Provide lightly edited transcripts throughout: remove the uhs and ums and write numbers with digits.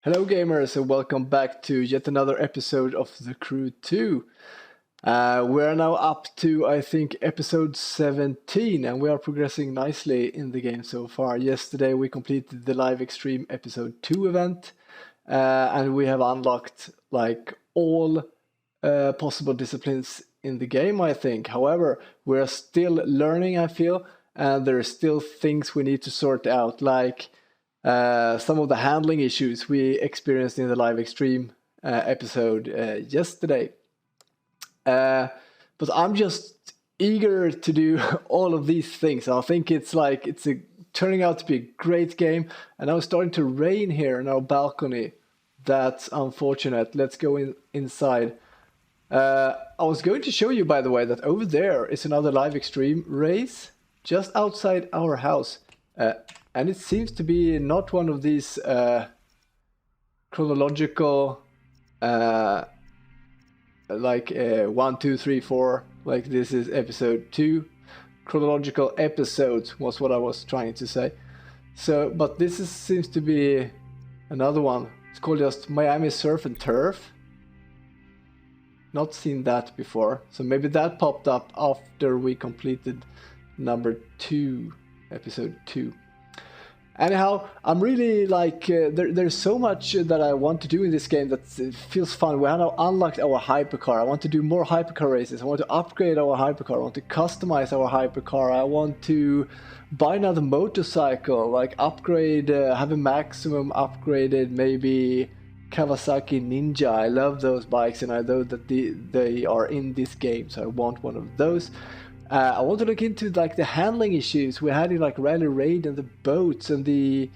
Hello gamers and welcome back to yet another episode of The Crew 2. We're now up to, I think, episode 17 and we are progressing nicely in the game so far. Yesterday we completed the live extreme episode 2 event and we have unlocked like all possible disciplines in the game, I think. However, we're still learning, I feel, and there are still things we need to sort out, like some of the handling issues we experienced in the live extreme episode yesterday. But I'm just eager to do all of these things. I think it's turning out to be a great game. And now it's starting to rain here in our balcony. That's unfortunate. Let's go inside. I was going to show you, by the way, that over there is another live extreme race just outside our house. And it seems to be not one of these chronological, 1, 2, 3, 4, like this is episode 2. Chronological episodes was what I was trying to say. So, but seems to be another one. It's called just Miami Surf and Turf. Not seen that before. So maybe that popped up after we completed number 2, episode 2. Anyhow, I'm really there's so much that I want to do in this game that feels fun. We have now unlocked our hypercar. I want to do more hypercar races. I want to upgrade our hypercar. I want to customize our hypercar. I want to buy another motorcycle, like upgrade, have a maximum upgraded, maybe Kawasaki Ninja. I love those bikes and I know that they are in this game, so I want one of those. I want to look into the handling issues we had in Rally Raid and the boats and the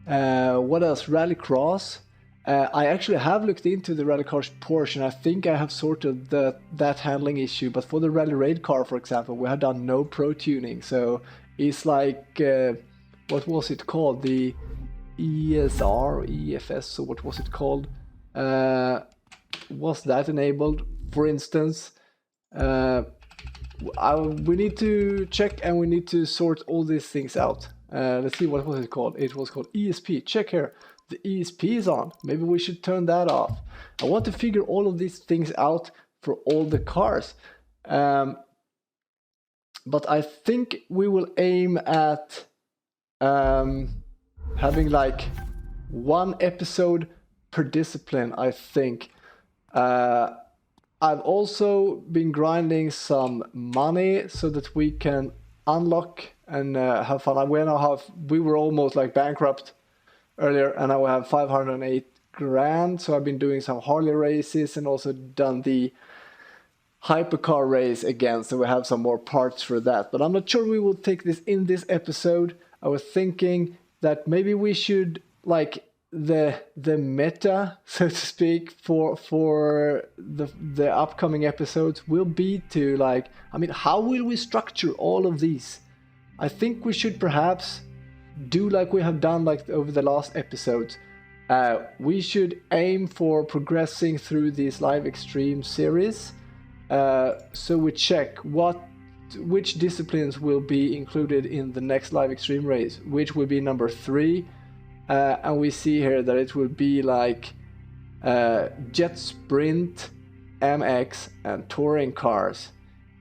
what else, Rallycross. I actually have looked into the Rallycross portion. I think I have sorted that handling issue, but for the Rally Raid car, for example, we have done no pro tuning. So it's what was it called? The ESR, EFS, or what was it called? Was that enabled, for instance? We need to check and we need to sort all these things out. Let's see, what was it called? It was called ESP. Check here. The ESP is on. Maybe we should turn that off. I want to figure all of these things out for all the cars. But I think we will aim at having one episode per discipline, I think. I've also been grinding some money so that we can unlock and have fun. We were almost bankrupt earlier, and now we have 508 grand. So I've been doing some Harley races and also done the hypercar race again. So we have some more parts for that. But I'm not sure we will take this in this episode. I was thinking that maybe we should the meta, so to speak, for the upcoming episodes will be to how will we structure all of these? I think we should perhaps do like we have done over the last episodes. We should aim for progressing through this live extreme series. So we check which disciplines will be included in the next live extreme race, which will be number 3. And we see here that it will be Jet Sprint, MX, and touring cars,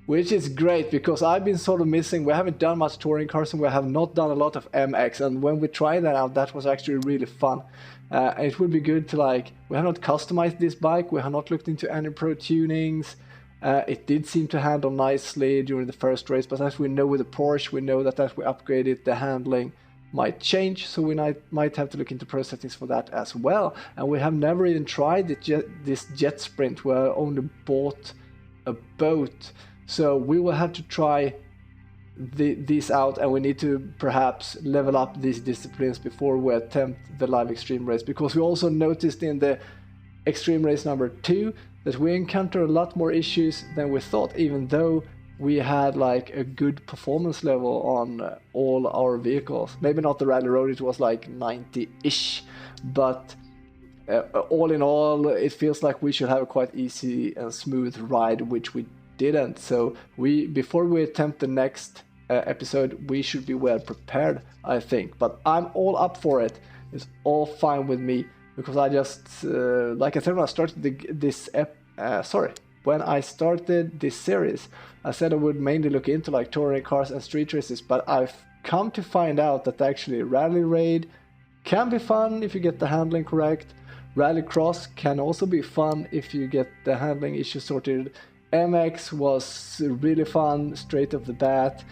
which is great because I've been sort of missing. We haven't done much touring cars and we have not done a lot of MX. And when we tried that out, that was actually really fun. And it would be good to we have not customized this bike. We have not looked into any pro tunings. It did seem to handle nicely during the first race, but as we know with the Porsche, we know that as we upgrade it, the handling might change, so we might have to look into pro settings for that as well. And we have never even tried this jet sprint where I only bought a boat, so we will have to try these out, and we need to perhaps level up these disciplines before we attempt the live extreme race, because we also noticed in the extreme race number 2 that we encounter a lot more issues than we thought, even though we had a good performance level on all our vehicles. Maybe not the rally road, it was 90-ish, but all in all, it feels like we should have a quite easy and smooth ride, which we didn't. So before we attempt the next episode, we should be well prepared, I think. But I'm all up for it. It's all fine with me. because I just, like I said when I started when I started this series, I said I would mainly look into like touring cars and street races, but I've come to find out that actually Rally Raid can be fun if you get the handling correct. Rallycross can also be fun if you get the handling issues sorted. MX was really fun straight off the bat.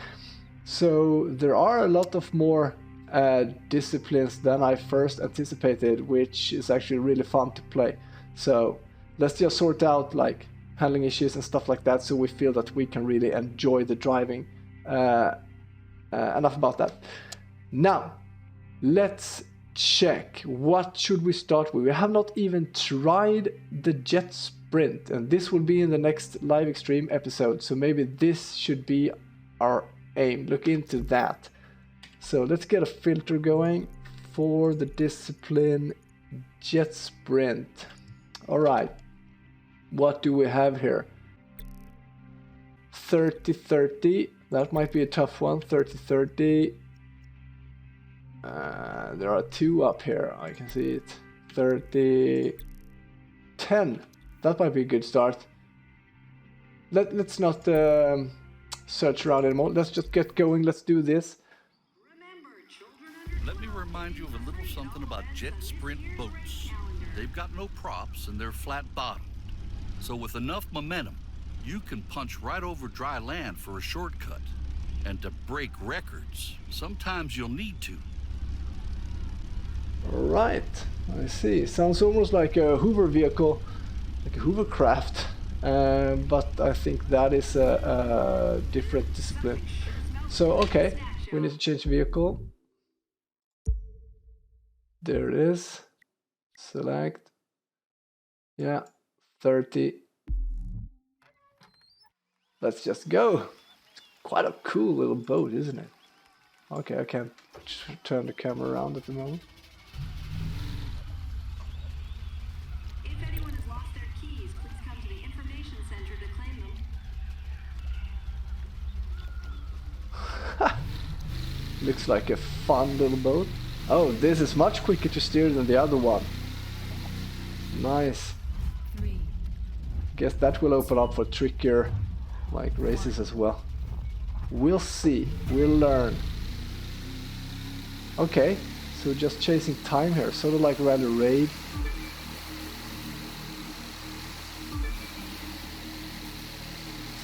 So there are a lot of more disciplines than I first anticipated, which is actually really fun to play. So let's just sort out like handling issues and stuff like that, so we feel that we can really enjoy the driving. Enough about that. Now let's check, what should we start with? We have not even tried the Jet Sprint, and this will be in the next live extreme episode, so maybe this should be our aim. Look into that. So let's get a filter going for the discipline Jet Sprint. All right, what do we have here? 30-30, that might be a tough one. 30-30. There are two up here, I can see it. 30-10, that might be a good start. Let's not search around anymore, let's just get going, let's do this. Let me remind you of a little something about Jet Sprint boats. They've got no props and they're flat bottomed. So with enough momentum, you can punch right over dry land for a shortcut. And to break records, sometimes you'll need to. Right, I see. Sounds almost like a Hoover vehicle, like a hovercraft, but I think that is a different discipline. So, okay, we need to change vehicle. There it is. Select. Yeah, 30. Let's just go. It's quite a cool little boat, isn't it? Okay, I can't turn the camera around at the moment. Looks like a fun little boat. Oh, this is much quicker to steer than the other one. Nice. Guess that will open up for trickier like races as well. We'll see. We'll learn. Okay, so we're just chasing time here, sort of like Rally Raid.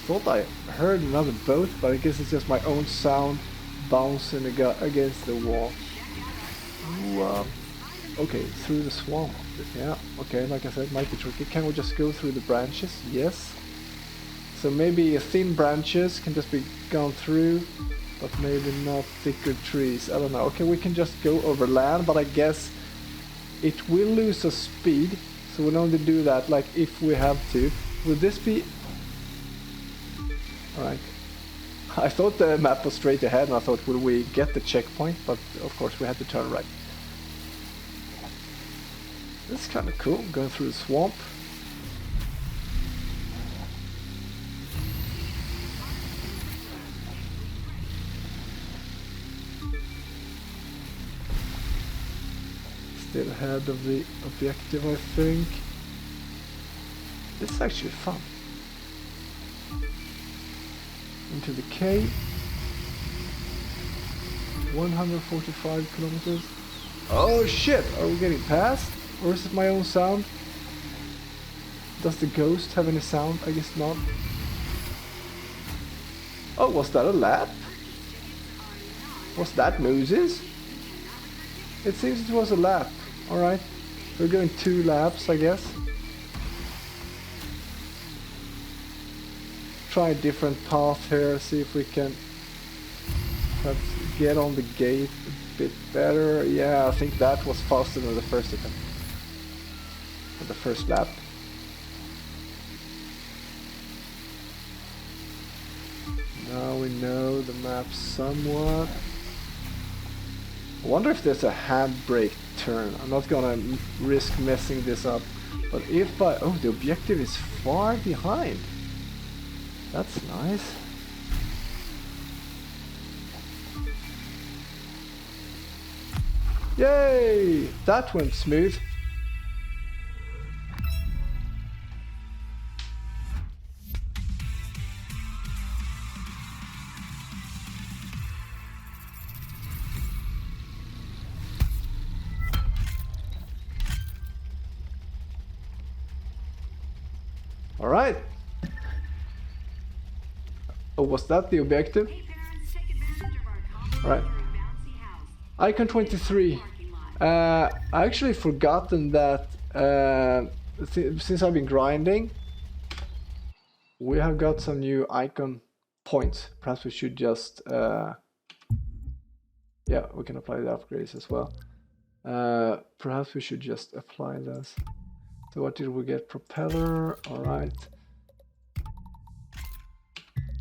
Thought I heard another boat, but I guess it's just my own sound bouncing against the wall. Ooh, okay, through the swamp. Yeah, okay, like I said, might be tricky. Can we just go through the branches? Yes. So maybe thin branches can just be gone through, but maybe not thicker trees. I don't know. Okay, we can just go over land, but I guess it will lose us speed, so we'll only do that like if we have to. Will this be... Alright. I thought the map was straight ahead, and I thought, will we get the checkpoint? But of course we had to turn right. This is kind of cool, going through the swamp. Still ahead of the objective, I think. This is actually fun. Into the K. 145 kilometers. Oh shit! Are we getting past? Or is it my own sound? Does the ghost have any sound? I guess not. Oh, was that a lap? Was that Moses? It seems it was a lap. Alright. We're going 2 laps, I guess. Try a different path here, see if we can perhaps get on the gate a bit better. Yeah, I think that was faster than the first attempt. Or the first lap. Now we know the map somewhat. I wonder if there's a handbrake turn. I'm not gonna risk messing this up. But if I... Oh, the objective is far behind. That's nice. Yay! That went smooth. All right. Oh, was that the objective? All right. Icon 23. I actually forgotten that since I've been grinding, we have got some new icon points. Perhaps we should just yeah, we can apply the upgrades as well. Perhaps we should just apply this. So what did we get? Propeller, all right.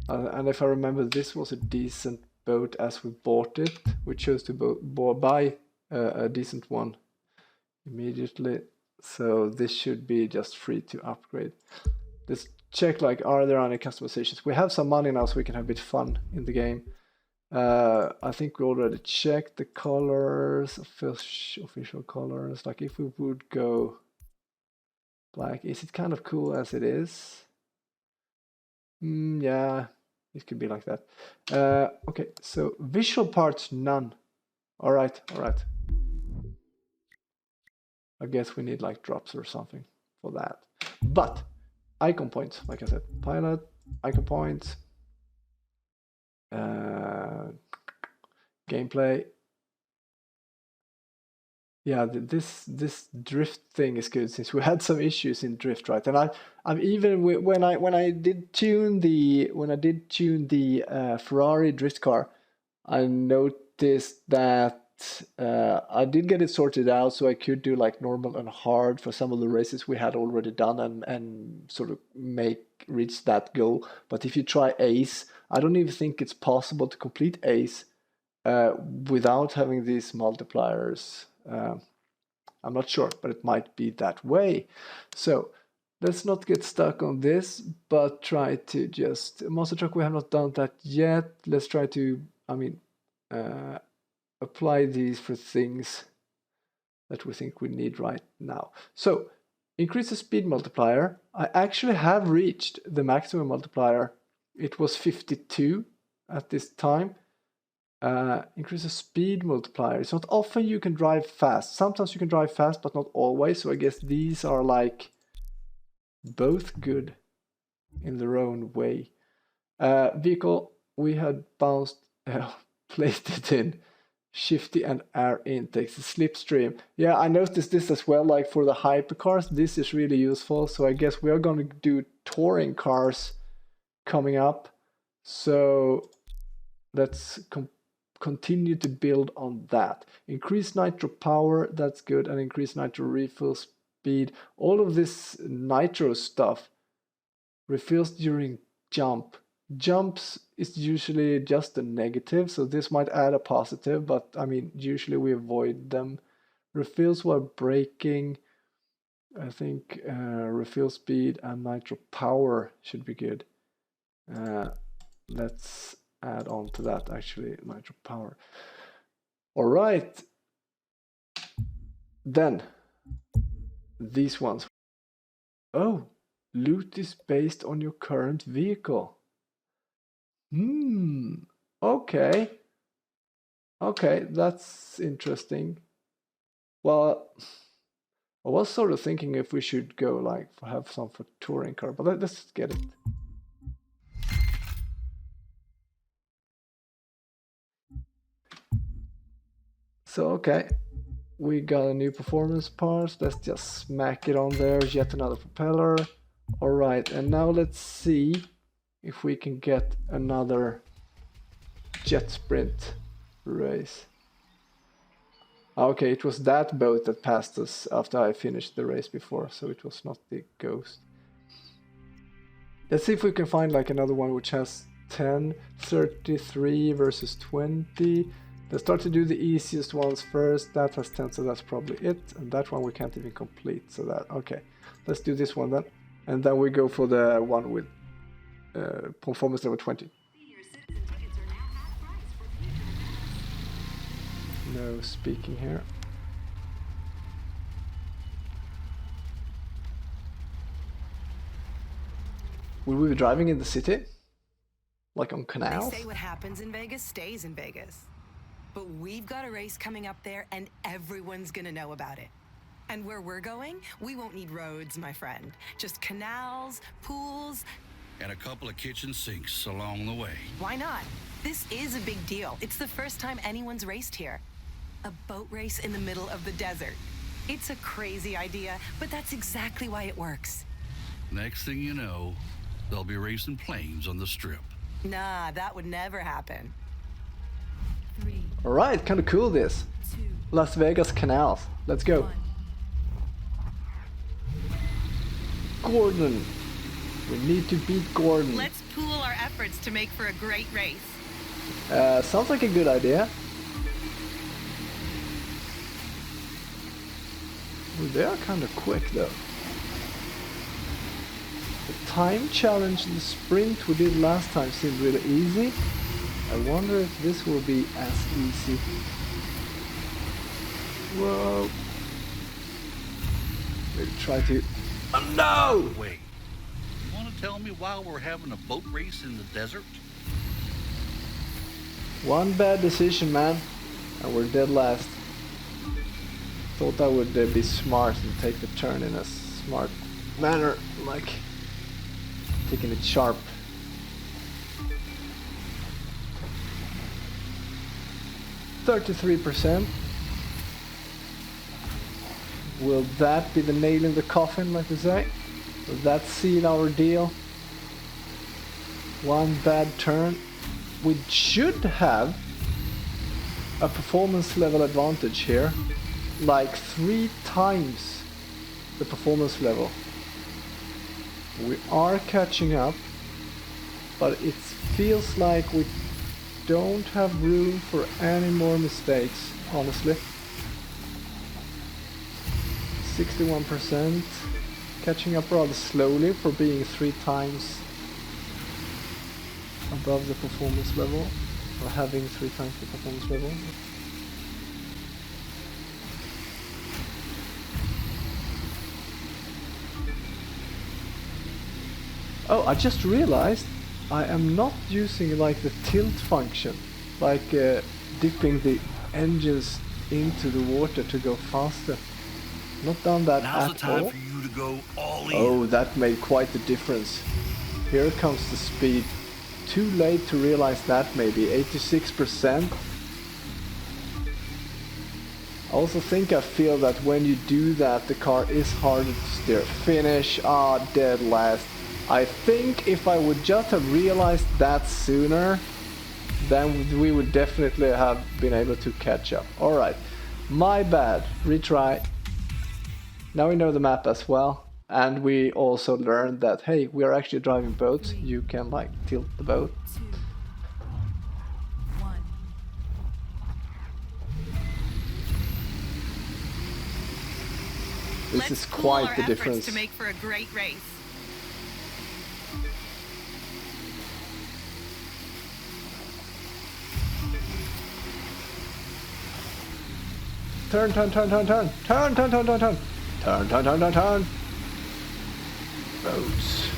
And if I remember, this was a decent boat as we bought it. We chose to buy a decent one immediately. So this should be just free to upgrade. Let's check, like, are there any customizations? We have some money now, so we can have a bit of fun in the game. I think we already checked the colors, official colors. Like, if we would go black, is it kind of cool as it is? Yeah, it could be like that. Okay, so visual parts, none. All right, all right. I guess we need like drops or something for that. But icon points, like I said, pilot, icon points, gameplay. Yeah, this drift thing is good since we had some issues in drift, right? And I'm even when I did tune the Ferrari drift car, I noticed that I did get it sorted out, so I could do like normal and hard for some of the races we had already done and sort of reach that goal. But if you try Ace, I don't even think it's possible to complete Ace without having these multipliers. I'm not sure, but it might be that way. So let's not get stuck on this, but try to just monster truck. We have not done that yet. Let's try to, apply these for things that we think we need right now. So increase the speed multiplier. I actually have reached the maximum multiplier. It was 52 at this time. Increase the speed multiplier. It's not often you can drive fast. Sometimes you can drive fast, but not always. So I guess these are like both good in their own way. Vehicle, we had placed it in shifty and air intakes, the slipstream. Yeah, I noticed this as well, like for the hypercars, this is really useful. So I guess we are going to do touring cars coming up. So let's continue to build on that. Increase nitro power, that's good, and increase nitro refill speed. All of this nitro stuff refills during jumps is usually just a negative, so this might add a positive, but I mean usually we avoid them. Refills while braking, I think refill speed and nitro power should be good. Let's add on to that, actually, nitro power. All right, then these ones. Oh, loot is based on your current vehicle. Okay, that's interesting. Well, I was sort of thinking if we should go like have some for touring car, but let's get it. So, okay, we got a new performance part. Let's just smack it on there. Yet another propeller. All right, and now let's see if we can get another jet sprint race. Okay, it was that boat that passed us after I finished the race before, so it was not the Ghost. Let's see if we can find like another one which has 10, 33 versus 20. Let's start to do the easiest ones first. That has 10, so that's probably it. And that one we can't even complete, so that, okay. Let's do this one then. And then we go for the one with performance level 20. No speaking here. Will we be driving in the city? Like on canals? They say what happens in Vegas stays in Vegas. But we've got a race coming up there and everyone's gonna know about it. And where we're going, we won't need roads, my friend. Just canals, pools. And a couple of kitchen sinks along the way. Why not? This is a big deal. It's the first time anyone's raced here. A boat race in the middle of the desert. It's a crazy idea, but that's exactly why it works. Next thing you know, they'll be racing planes on the strip. Nah, that would never happen. 3, Alright, kind of cool this. 2, Las Vegas canals. Let's go. 1. Gordon. We need to beat Gordon. Let's pool our efforts to make for a great race. Sounds like a good idea. Well, they are kind of quick though. The time challenge in the sprint we did last time seemed really easy. I wonder if this will be as easy. Whoa. Maybe try to... Oh no! Wait, you want to tell me why we're having a boat race in the desert? One bad decision, man, and we're dead last. Thought I would be smart and take the turn in a smart manner, like taking it sharp. %. Will that be the nail in the coffin, like we say? Will that seal our deal? One bad turn. We should have a performance level advantage here, like 3 times the performance level. We are catching up, but it feels like we don't have room for any more mistakes, honestly. 61%, catching up rather slowly for being 3 times above the performance level, or having 3 times the performance level. Oh, I just realized I am not using like the tilt function, like dipping the engines into the water to go faster. Not done that Now's the at time all. for you to go all in. Oh, that made quite a difference. Here comes the speed. Too late to realize that, maybe. 86%. I also think I feel that when you do that, the car is harder to steer. Finish, dead last. I think if I would just have realized that sooner, then we would definitely have been able to catch up. Alright, my bad. Retry. Now we know the map as well. And we also learned that, hey, we are actually driving boats. You can like tilt the boat. 2, 1. This is quite the difference. To make for a great race. Turn, turn, turn, turn, turn, turn, turn, turn, turn, turn, turn, turn, turn, turn, turn. Boats.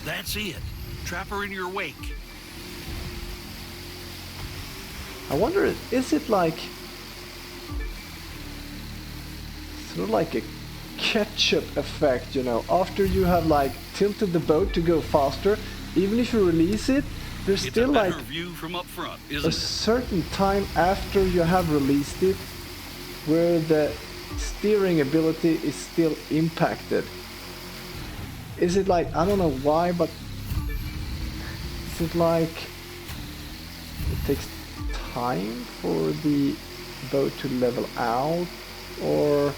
That's it. Trap her in your wake. I wonder, is it like sort of like a ketchup effect, you know? After you have like tilted the boat to go faster, even if you release it, there's It's still a better like view from up front, a isn't it? certain time after you have released it where the steering ability is still impacted. Is it like, I don't know why, but is it like it takes time for the boat to level out, or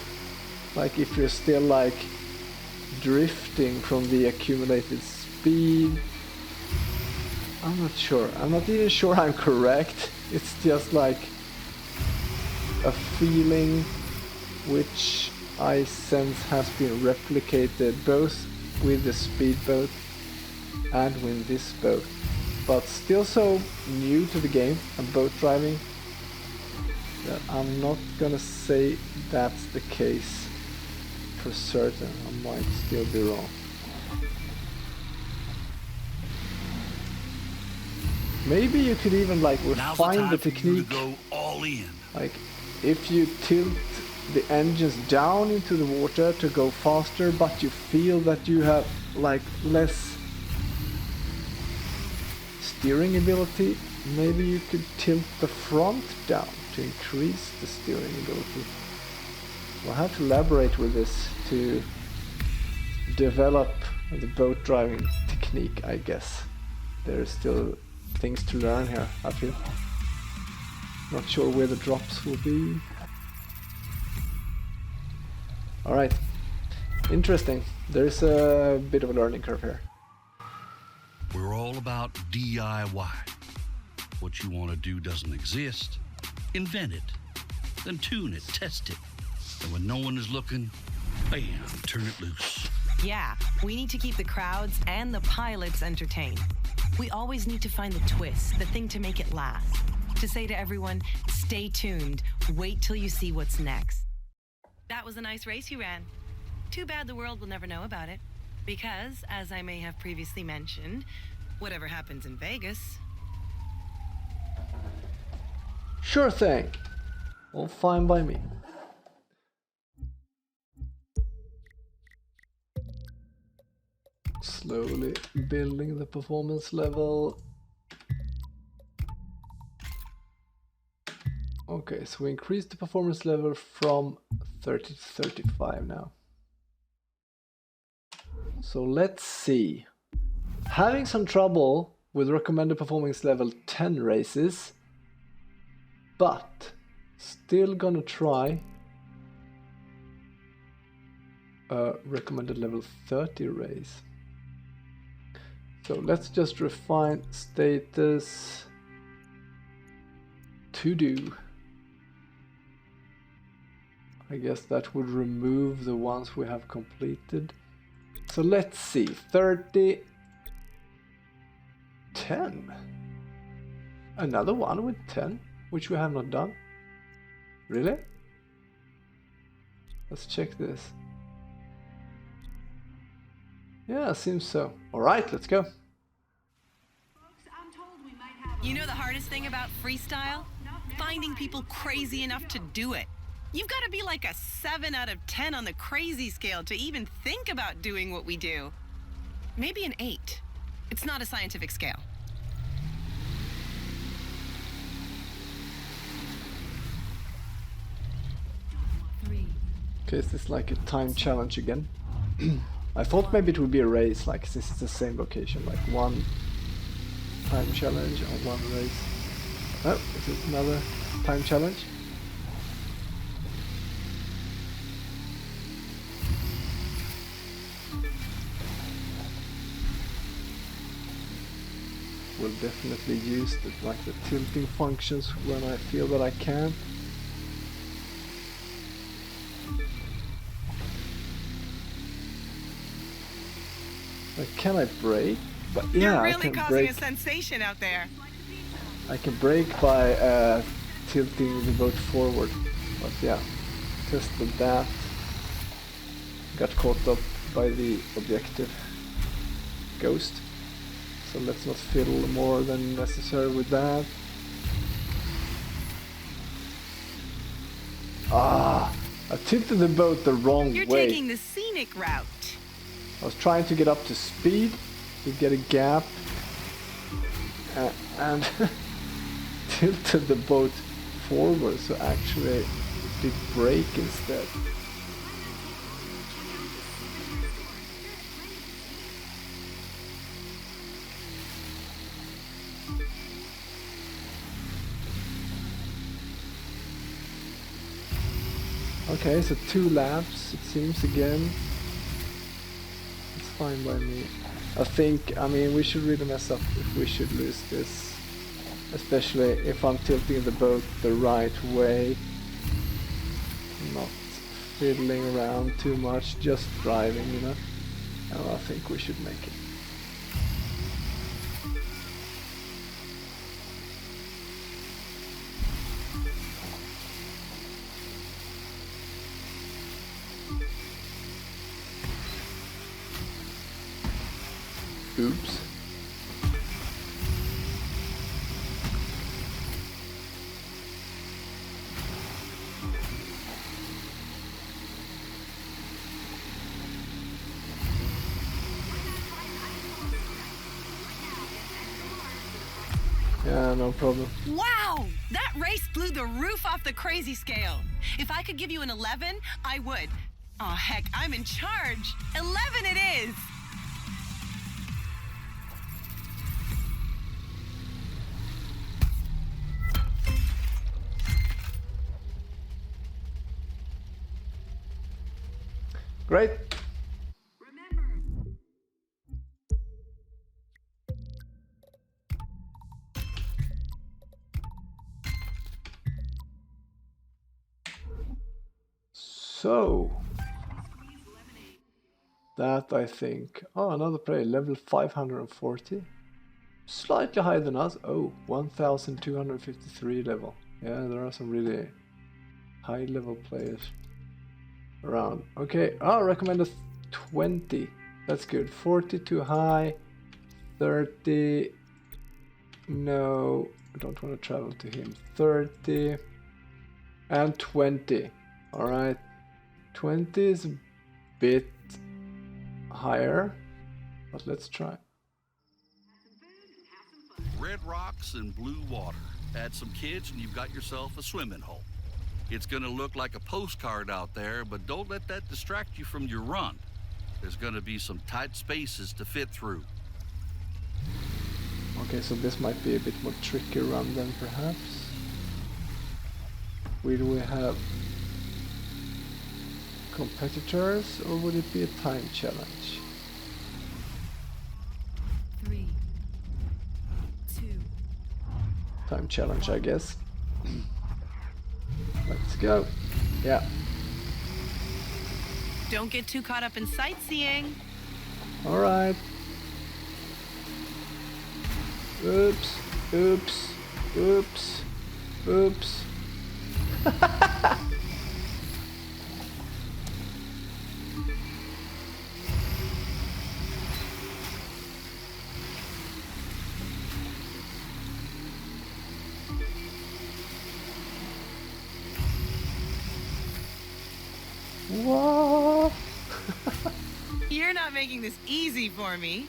like if you're still like drifting from the accumulated speed? I'm not sure. I'm not even sure I'm correct. It's just like a feeling which I sense has been replicated both with the speedboat and with this boat. But still so new to the game and boat driving that I'm not gonna say that's the case for certain. I might still be wrong. Maybe you could even like Now's the refine time the for you to technique. go all in. Like if you tilt the engines down into the water to go faster, but you feel that you have like less steering ability, maybe you could tilt the front down to increase the steering ability. We'll have to elaborate with this to develop the boat driving technique, I guess. There's still things to learn here, I feel. Not sure where the drops will be. Alright. Interesting. There's a bit of a learning curve here. We're all about DIY. What you want to do doesn't exist. Invent it. Then tune it, test it. And when no one is looking, bam, turn it loose. Yeah, we need to keep the crowds and the pilots entertained. We always need to find the twist, the thing to make it last. To say to everyone, stay tuned, wait till you see what's next. That was a nice race you ran. Too bad the world will never know about it. Because, as I may have previously mentioned, whatever happens in Vegas... Sure thing. All fine by me. Slowly building the performance level. Okay, so we increased the performance level from 30 to 35 now. So let's see. Having some trouble with recommended performance level 10 races, but still gonna try a recommended level 30 race. So let's just refine status to do. I guess that would remove the ones we have completed. So let's see, 30, 10. Another one with 10, which we have not done. Really? Let's check this. Yeah, seems so. Alright, let's go. You know the hardest thing about freestyle? Finding people crazy enough to do it. You've got to be like a 7 out of 10 on the crazy scale to even think about doing what we do. Maybe an 8. It's not a scientific scale. Okay, is this like a time challenge again? I thought maybe it would be a race, like since it's the same location, like one time challenge or one race. Oh, is it another time challenge? Will definitely use the tilting functions when I feel that I can. Like, can I brake? But yeah, You're I really can causing brake. a sensation out there. I can brake by tilting the boat forward. But yeah, tested that. Got caught up by the objective ghost. So let's not fiddle more than necessary with that. Ah, I tilted the boat the wrong You're way. taking the scenic route. I was trying to get up to speed, to get a gap, and tilted the boat forward, so actually it did brake instead. Okay, so 2 laps it seems again. It's fine by me. I mean, we should really mess up if we should lose this. Especially if I'm tilting the boat the right way. Not fiddling around too much, just driving, you know. And I think we should make it. Oops. no problem. Wow! That race blew the roof off the crazy scale. If I could give you an 11, I would. Oh, heck, I'm in charge. 11 it is! Great. So that I think, oh, another player, level 540, slightly higher than us. Oh, 1253 level. Yeah, there are some really high level players around. Okay, I recommend 20. That's good. 40 too high. 30. No, I don't want to travel to him. 30 and 20. All right, 20 is a bit higher, but let's try. Red rocks and blue water. Add some kids and you've got yourself a swimming hole. It's gonna look like a postcard out there, but don't let that distract you from your run. There's gonna be some tight spaces to fit through. Okay, so this might be a bit more tricky run then perhaps. Will we have competitors or would it be a time challenge? 3, 2. Time challenge, I guess. Let's go. Yeah. Don't get too caught up in sightseeing. All right. Oops. Oops. Oops. Oops. Whoa. You're not making this easy for me.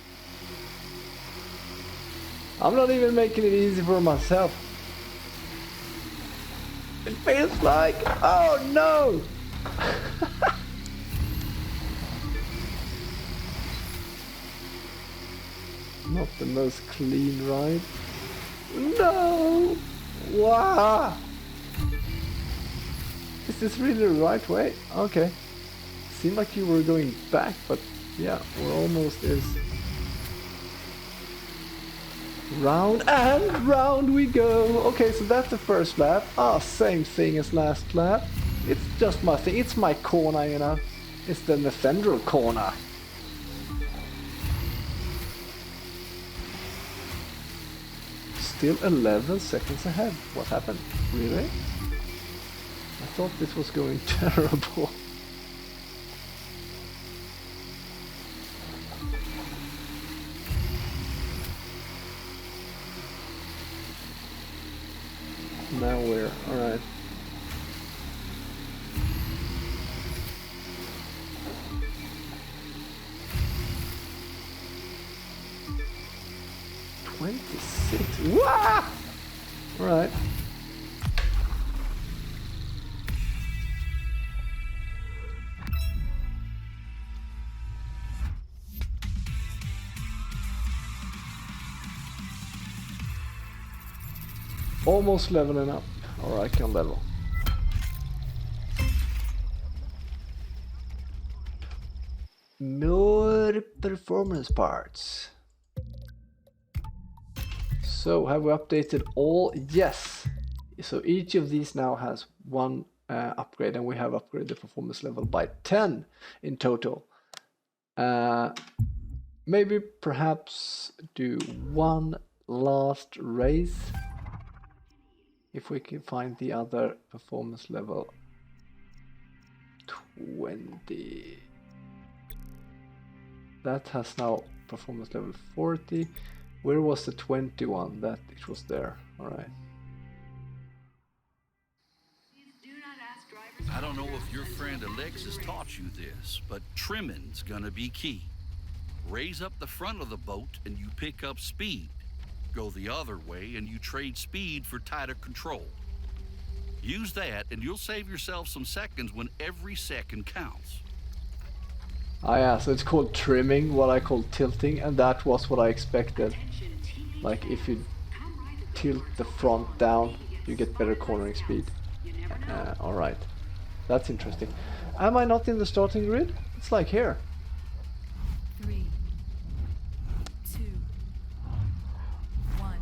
I'm not even making it easy for myself. It feels like, oh no! Not the most clean ride. No! Wow! Is this really the right way? Okay. Seemed like you were going back, but yeah, we're almost is. Round and round we go. Okay, so that's the first lap. Ah, same thing as last lap. It's just my thing. It's my corner, you know. It's the Defender corner. Still 11 seconds ahead. What happened? Really? I thought this was going terrible. Now we're alright. Wow! Alright. Almost leveling up. Alright, can level. More performance parts. So have we updated all? Yes. So each of these now has one upgrade, and we have upgraded the performance level by 10 in total. Maybe perhaps do one last race. If we can find the other performance level 20. That has now performance level 40. Where was the 21? That it was there. Alright. I don't know if your friend Alexis taught you this, but trimming's gonna be key. Raise up the front of the boat and you pick up speed. Go the other way and you trade speed for tighter control. Use that and you'll save yourself some seconds when every second counts. Ah yeah, so it's called trimming, what I call tilting, and that was what I expected. Like if you tilt the front down, you get better cornering speed. Alright, that's interesting. Am I not in the starting grid? It's like here. 3, 2, 1.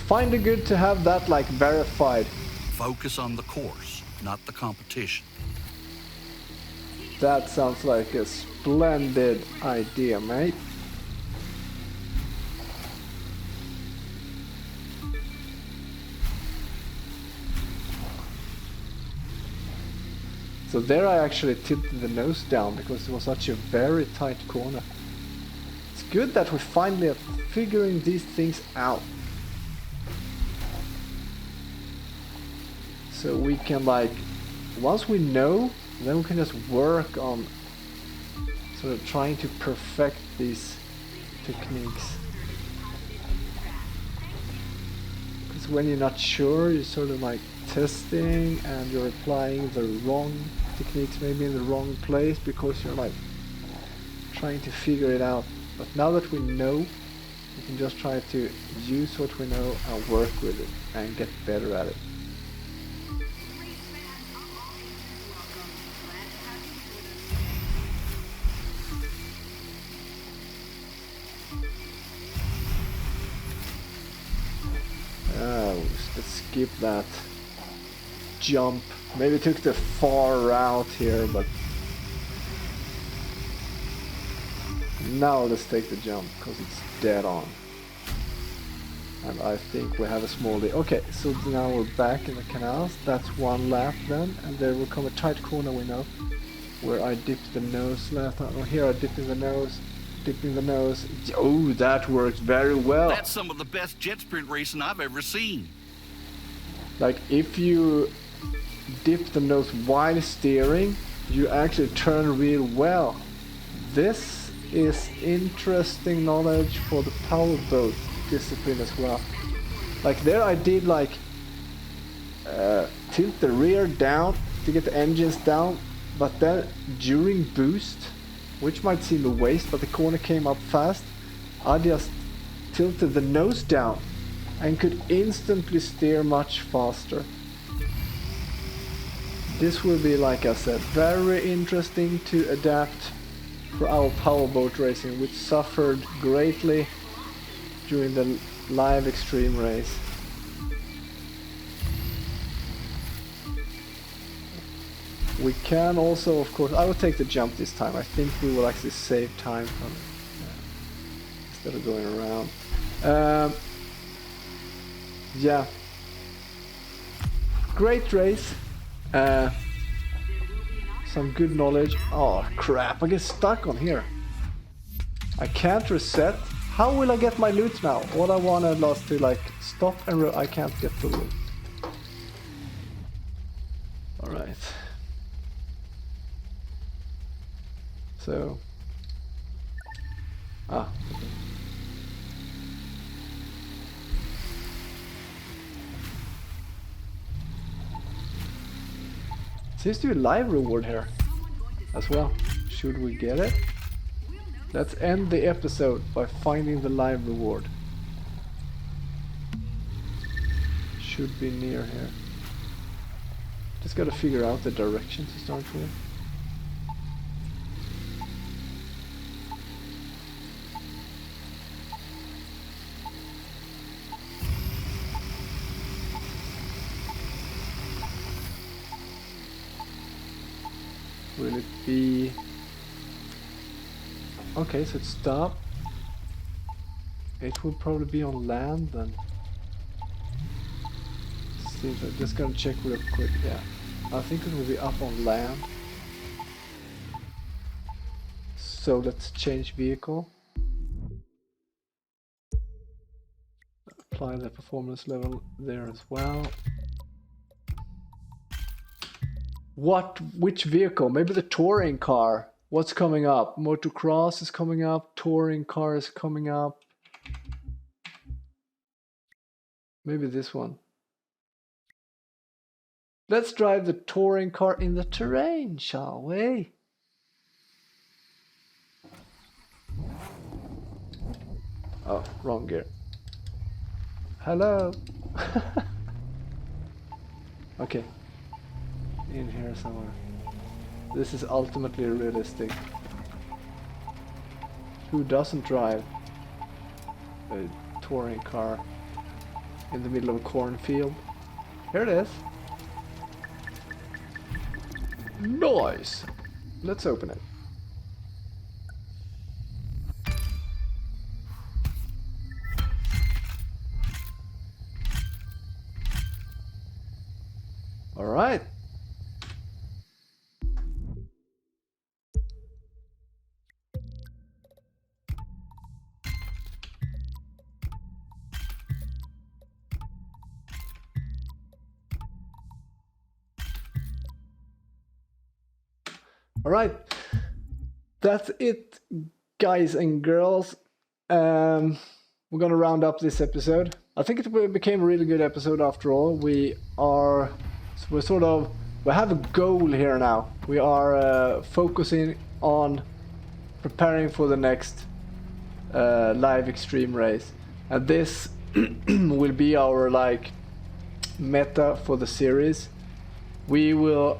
Find it good to have that like verified. Focus on the course, not the competition. That sounds like a splendid idea, mate. So there I actually tilted the nose down because it was such a very tight corner. It's good that we finally are figuring these things out. So we can like, once we know, then we can just work on sort of trying to perfect these techniques. Because when you're not sure, you're sort of like testing and you're applying the wrong techniques maybe in the wrong place because you're like trying to figure it out. But now that we know, we can just try to use what we know and work with it and get better at it. Let's skip that jump. Maybe took the far route here, but now let's take the jump because it's dead on. And I think we have a small day. Okay, so now we're back in the canals. That's one lap then, and there will come a tight corner we know where I dipped the nose last time. Oh, here I dipped in the nose. Dipping the nose. Oh, that worked very well. That's some of the best jet sprint racing I've ever seen. Like if you dip the nose while steering, you actually turn real well. This is interesting knowledge for the powerboat discipline as well. Like there I did like tilt the rear down to get the engines down, but then during boost, which might seem a waste, but the corner came up fast, I just tilted the nose down and could instantly steer much faster. This will be, like I said, very interesting to adapt for our powerboat racing, which suffered greatly during the live extreme race. We can also, of course, I will take the jump this time. I think we will actually save time from it, instead of going around. Yeah. Great race. Some good knowledge. Oh crap, I get stuck on here. I can't reset. How will I get my loot now? All I wanted was to like stop and I can't get the loot. Alright. So... Seems to be a live reward here as well. Should we get it? Let's end the episode by finding the live reward. Should be near here. Just gotta figure out the direction to start with. Will it be... Okay, so it's stop. It will probably be on land then. Seems like, just gonna check real quick. Yeah, I think it will be up on land. So let's change vehicle. Apply the performance level there as well. Which vehicle? Maybe the touring car What's coming up? Motocross is coming up. Touring car is coming up. Maybe this one. Let's drive the touring car in the terrain, shall we? Oh, wrong gear. Hello. Okay. In here somewhere. This is ultimately realistic. Who doesn't drive a touring car in the middle of a cornfield? Here it is. Nice! Let's open it. All right. All right. That's it, guys and girls. We're gonna round up this episode. I think it became a really good episode after all. We have a goal here now. We are focusing on preparing for the next live extreme race, and this will be our like meta for the series. We will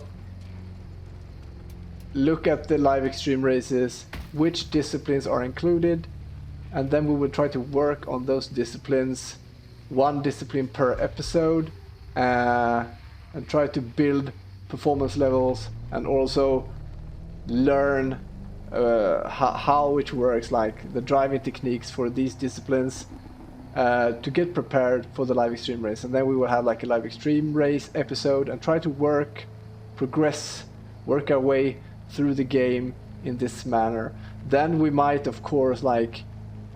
look at the live extreme races, which disciplines are included, and then we will try to work on those disciplines, one discipline per episode, and try to build performance levels and also learn how it works, like the driving techniques for these disciplines, to get prepared for the live extreme race. And then we will have like a live extreme race episode and try to work our way through the game in this manner. Then we might, of course, like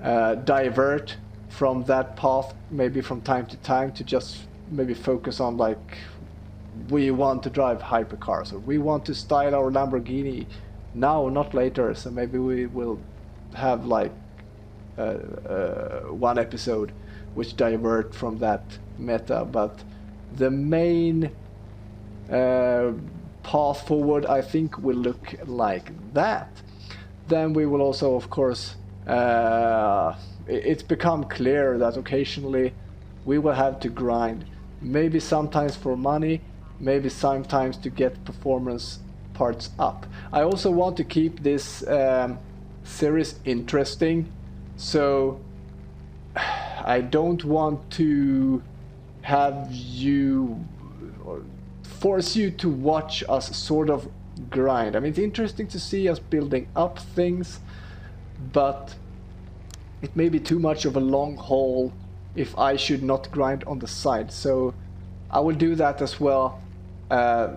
divert from that path maybe from time to time to just maybe focus on like we want to drive hypercars, or we want to style our Lamborghini now, not later. So maybe we will have like one episode which divert from that meta, but the main path forward I think will look like that. Then we will also, of course, it's become clear that occasionally we will have to grind, maybe sometimes for money, maybe sometimes to get performance parts up. I also want to keep this series interesting, so I don't want to have you or force you to watch us sort of grind. I mean, it's interesting to see us building up things, but it may be too much of a long haul if I should not grind on the side. So I will do that as well,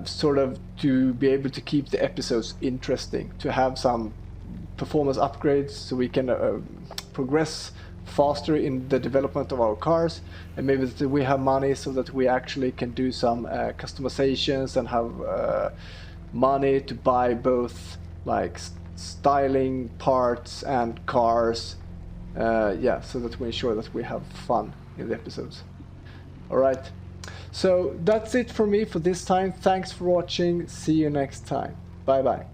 sort of to be able to keep the episodes interesting, to have some performance upgrades so we can progress faster in the development of our cars, and maybe that we have money so that we actually can do some customizations and have money to buy both like styling parts and cars, so that we ensure that we have fun in the episodes. Alright, so that's it for me for this time. Thanks for watching. See you next time. Bye bye.